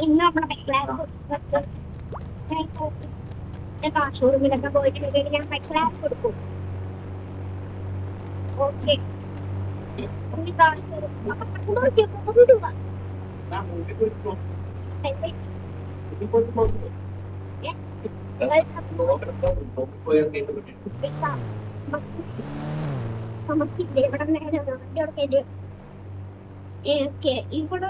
ഇന്ന് നമ്മുടെ ഷോറൂമിലൊക്കെ പോയിട്ടുണ്ടെങ്കിൽ ഞാൻ ക്ലാസ് കൊടുക്കും. ഓക്കെ നമുക്കില്ലേ ഇവിടെ ഇവിടെ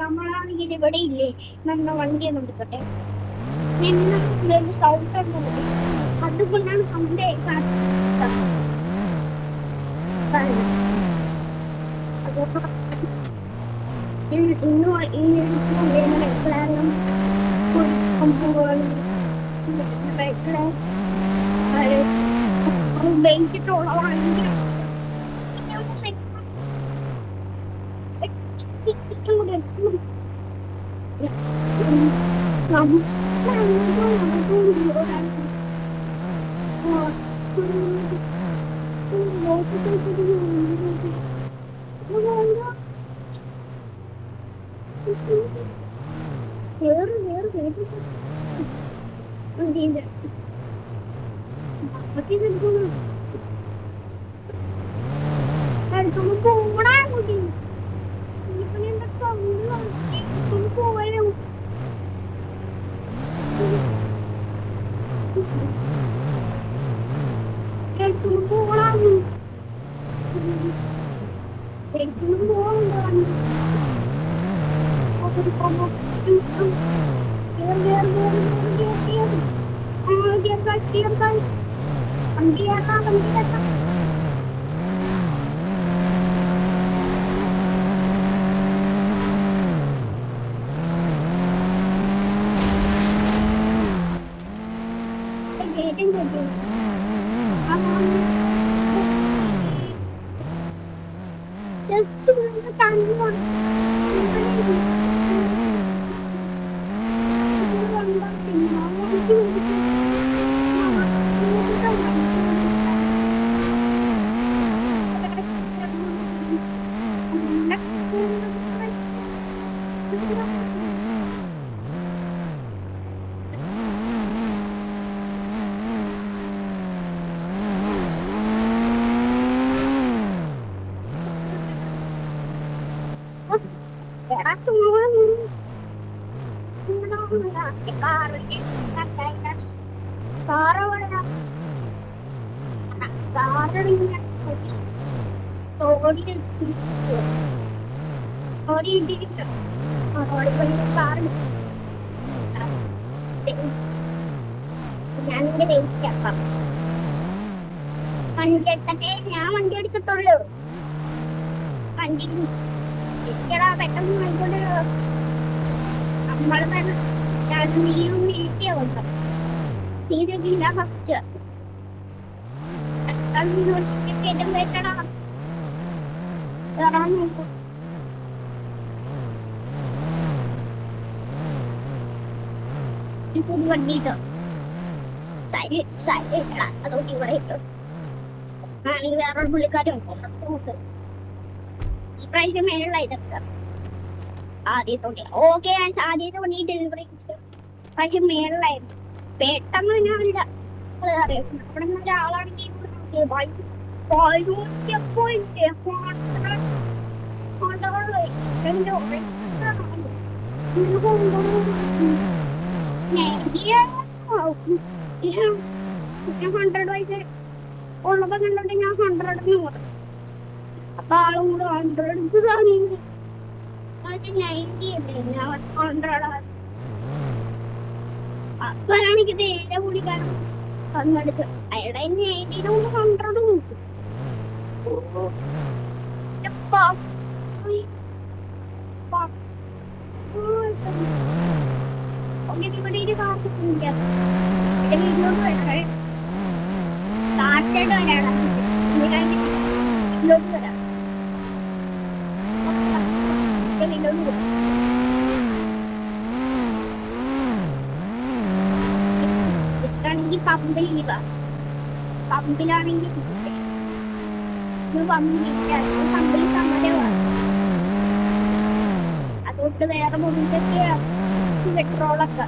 നമ്മളാണെങ്കിൽ ഇവിടെ ഇല്ലേ നമ്മുടെ വണ്ടിയൊന്നും എടുക്കട്ടെ സൗണ്ട് ഉണ്ടോ അതുകൊണ്ടാണ് സൗണ്ട് ഉപയോഗിച്ചിട്ടുള്ളതാണെങ്കിൽ ഞാൻ വണ്ടി എടുക്കത്തുള്ളൂ. വണ്ടി പെട്ടെന്ന് വാങ്ങിക്കൊണ്ട് നമ്മള് നീയും നീക്കിയാവുന്നു നീതില്ല ഫസ്റ്റ് വെക്കണം വണ്ടിട്ടോ അതോട്ട് ഇവിടെ ഇട്ടു. വേറൊരു പുള്ളിക്കാരും ഈ പ്രാവശ്യം മേലുള്ള ഇതൊക്കെ ആദ്യത്തോണ്ടി ഓക്കെ ആദ്യത്തെ വണ്ടി ഡെലിവറി പ്രാവശ്യം മേളിലായിരുന്നു. പെട്ടെന്ന് തന്നെ അവരുടെ അറിയാം അവിടെ നിന്ന് ഒരാളാണെങ്കിൽ ഹൺഡ്രഡ് വയസ്സ് ഉള്ളപ്പോ കണ്ടോണ്ട് ഞാൻ 100 നോക്കും. അപ്പൊ ആളും കൂടെ 100 90 100 അപ്പോഴാണെങ്കിൽ നേരെ കൂടിക്കാരൻ പങ്കെടുത്ത് അയാളുടെ 90 100 നോക്കും. ഇവിടെ ഇത് കാണില്ല വീട്ടിലോട്ട് വരാം കാറ്റായിട്ട് വരാണ് വീട്ടിലോട്ട് വരാം വീട്ടിലോട്ട് വരാം. ഇതാണെങ്കിൽ പമ്പ് ലീവാ. പമ്പിലാണെങ്കിൽ പമ്പിൽ സമരമാണ്. മുന്നൂറ്റി പെട്രോളൊക്കെ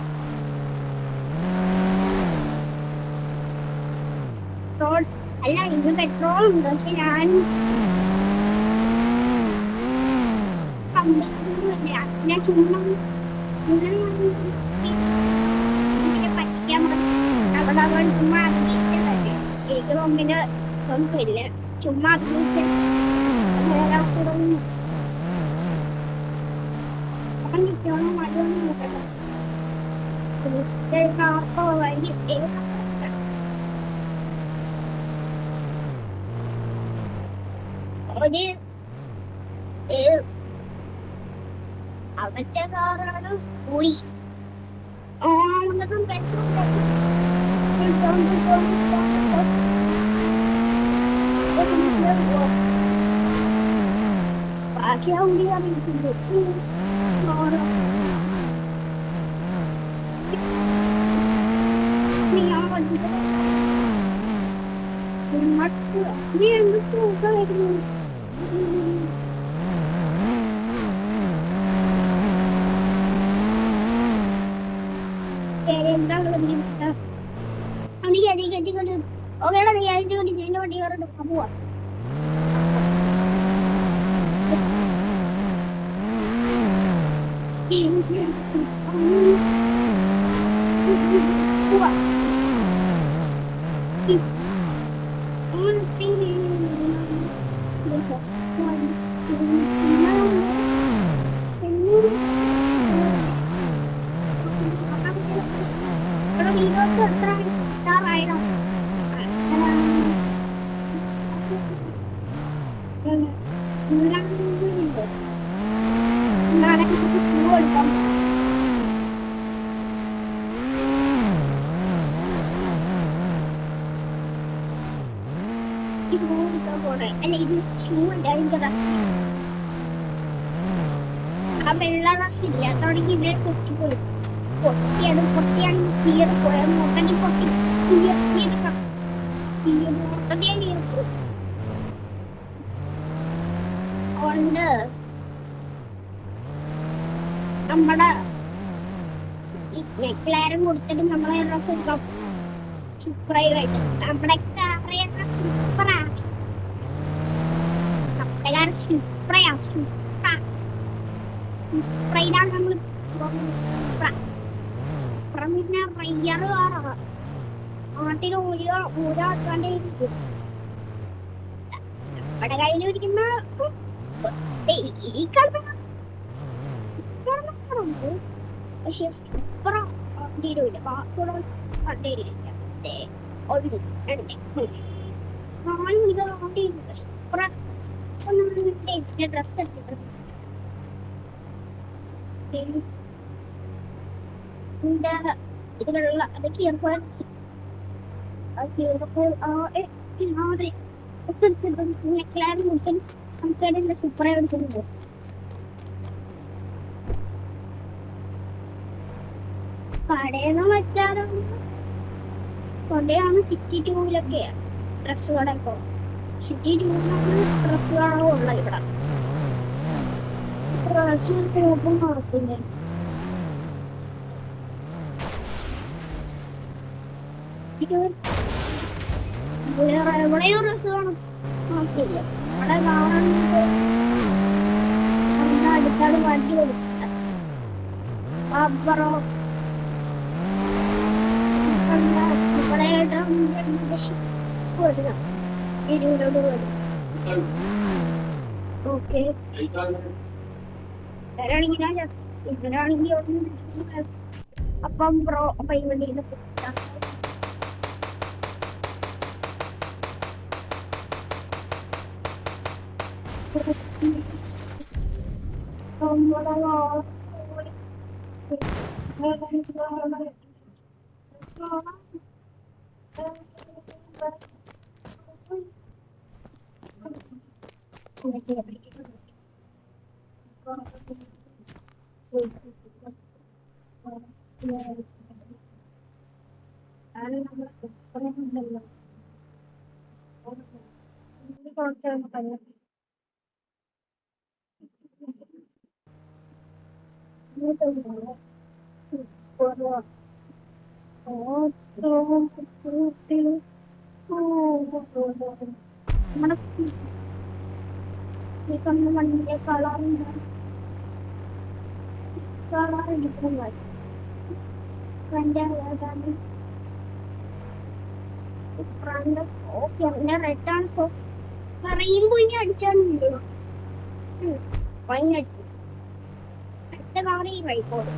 പെട്രോൾ അല്ല ഇന്ന് പെട്രോൾ ഉണ്ട് പക്ഷെ ഞാൻ ഞാൻ ചുമ്മാ പറ്റിക്കാൻ അവിടെ അവൻ ചുമ്മാ അഭിനയിച്ചതല്ലേ എനിക്ക് മുമ്പിന് ഒന്നുമില്ല ചുമ്മാ അഭിനയിച്ച അവൻ കിട്ടണം മഴയൊന്നും നോക്കട്ടെ വഴി ഒരു അവന്റെ കാറാണ് കൂടി എന്നിട്ടും ബാക്കി ആ കൂടി അറിയിട്ടുണ്ട് നീ എന്തൊക്കെ വരുന്നു ഓക്കേടാ നീ അഴിച്ചു കൊണ്ട് എന്റെ വണ്ടി കയറിട്ട് പോവാ പോവാ അല്ല ഇത് ഷൂ അതിന്റെ ആ വെള്ള റഷ് ഇല്ല തുടങ്ങി ഇവരെ പൊട്ടിപ്പോയി പൊട്ടിയാണ് തീരെ പോയ മൊത്തത്തിൽ പൊട്ടി മൊത്തത്തിൽ കീറിപ്പോയി അതുകൊണ്ട് നമ്മുടെ ക്ലാരം കൊടുത്തിട്ട് നമ്മളെ ഡ്രസ് എടുക്കാം സൂപ്പറായിട്ട് നമ്മുടെ കാറിയ സൂപ്പറാ നമ്മുടെ കാർ സൂപ്പറാ സൂപ്പറായിട്ടാണ് നമ്മൾ പിന്നെ റയ്യറ് കാറാ നാട്ടിൽ ഒരാൾക്കാണ്ടേ ഇരിക്കും നമ്മുടെ കയ്യിൽ ഇരിക്കുന്ന ഈ കാണുന്ന പക്ഷെ സൂപ്പറാ തീരൂല ബാക്കിയുള്ള കണ്ടേരില്ല 4 മണിക്കൂർ ഓടിയില്ല സൂപ്പറാ ഡ്രസ് എടുത്തിട്ടുണ്ട് ഇതിലുള്ള അതൊക്കെ സൂപ്പറായി എടുക്കുന്നത് കടയെന്ന് വെച്ചാലും കൊണ്ടയാണ് സിറ്റി ടൂവിലൊക്കെ ഡ്രസ് കടയൊക്കെ സിറ്റി ടൂറിനാണ് ഡ്രസ് കടകളും ഉള്ള ഇവിടെ പ്രാവശ്യം ഓപ്പൺ നടത്തുന്നത് എവിടെയോ ഡ്രസ് കാണും നോക്കില്ല ഇവിടെ കാണുന്നത് അടുത്താണ് വണ്ടി കൊടുക്കുന്നത് അപ്പറോ ഓക്കെ ഇവരാണെങ്കിൽ അപ്പം ബ്രോ അപ്പൊ ഇവിടെ നമ്മുടെ ഈ കണ്ണ വണ്ടിയെ കളറില്ല ഫ്രണ്ട് ഓക്കെ അവന്റെ റെഡാണ് പറയുമ്പോ ഇനി അടിച്ചാണില്ലോ വൈകി അടുത്ത കവർ ഈ വൈക്കോട്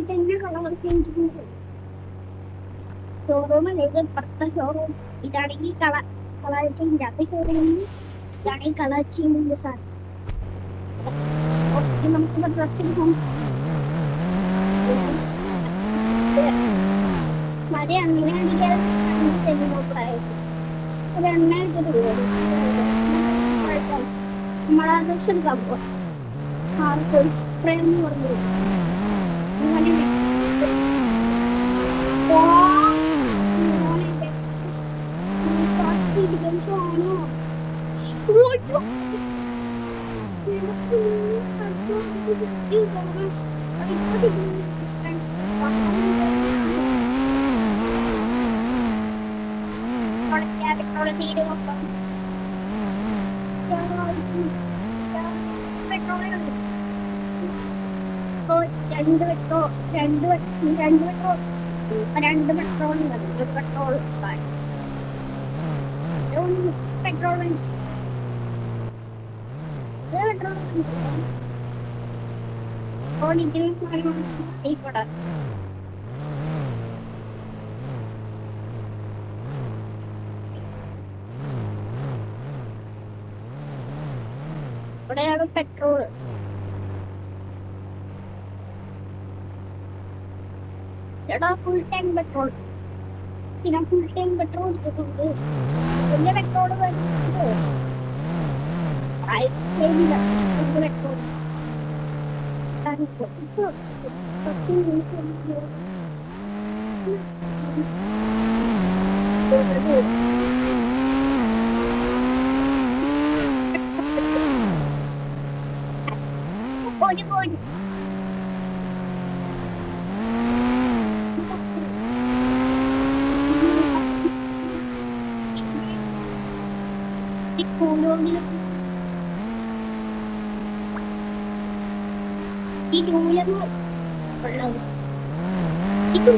തന്നെ കളർ ചേഞ്ച് ഷോറൂമിലേക്ക് ഇപ്പുറത്തെ ഷോറൂം ഇതാണെങ്കിൽ കളർ ചേഞ്ച് അത് ഷോറൂമിൽ ഇതാണെങ്കിൽ കളർ ചേഞ്ച് സാധനം നമുക്കിപ്പോ ഡ്രസ് എടുക്കാം മഴ അങ്ങനെ അടിക്കാൻ ഒരു എണ്ണ എടുത്തിട്ട് നമ്മളാ ഡ്രസ് എടുക്കാൻ പോവാം സ്പ്രേ എന്ന് പറഞ്ഞു അങ്ങനെ രണ്ട് പെട്രോൾ മതി ഒരു പെട്രോൾ പെട്രോൾ ഓടിക്കുന്ന ഇവിടെയാണ് പെട്രോൾ എടാ ഫുൾ ടാങ്ക് പെട്രോൾ പിന്നെ ഫുൾ ടാങ്ക് പെട്രോൾ എടുത്തിട്ടുണ്ട് വലിയ പെട്രോൾ വരുന്നുണ്ട് ശരിയില്ല പെട്രോൾ ഓടി പോയി ഈ ദൂരം ഉള്ളത് ഇത്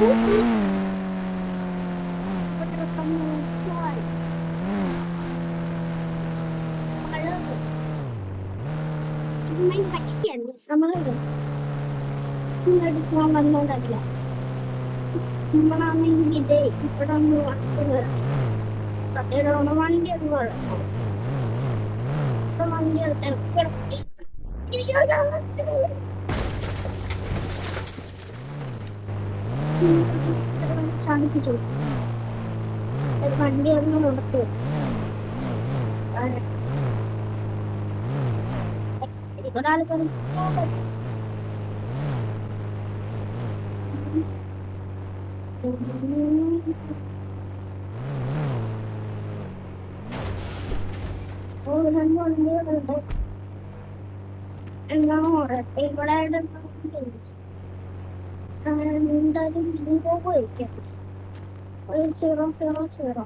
ചുമ്മാ പച്ചക്കാണ് നമ്മളെടുക്കാൻ വന്നോണ്ടല്ല നമ്മളാണെങ്കിൽ ഇത് ഇവിടെ ഒന്ന് വണ്ടി ഒന്ന് വണ്ടി എടുത്ത് ചാടിപ്പിച്ചു വണ്ടി ഒന്ന് നടത്തു ഒരാൾ വണ്ടികളുണ്ട് എന്നാ ഇവിടെ എന്തായാലും പോയിരിക്കാം 000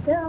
Yo,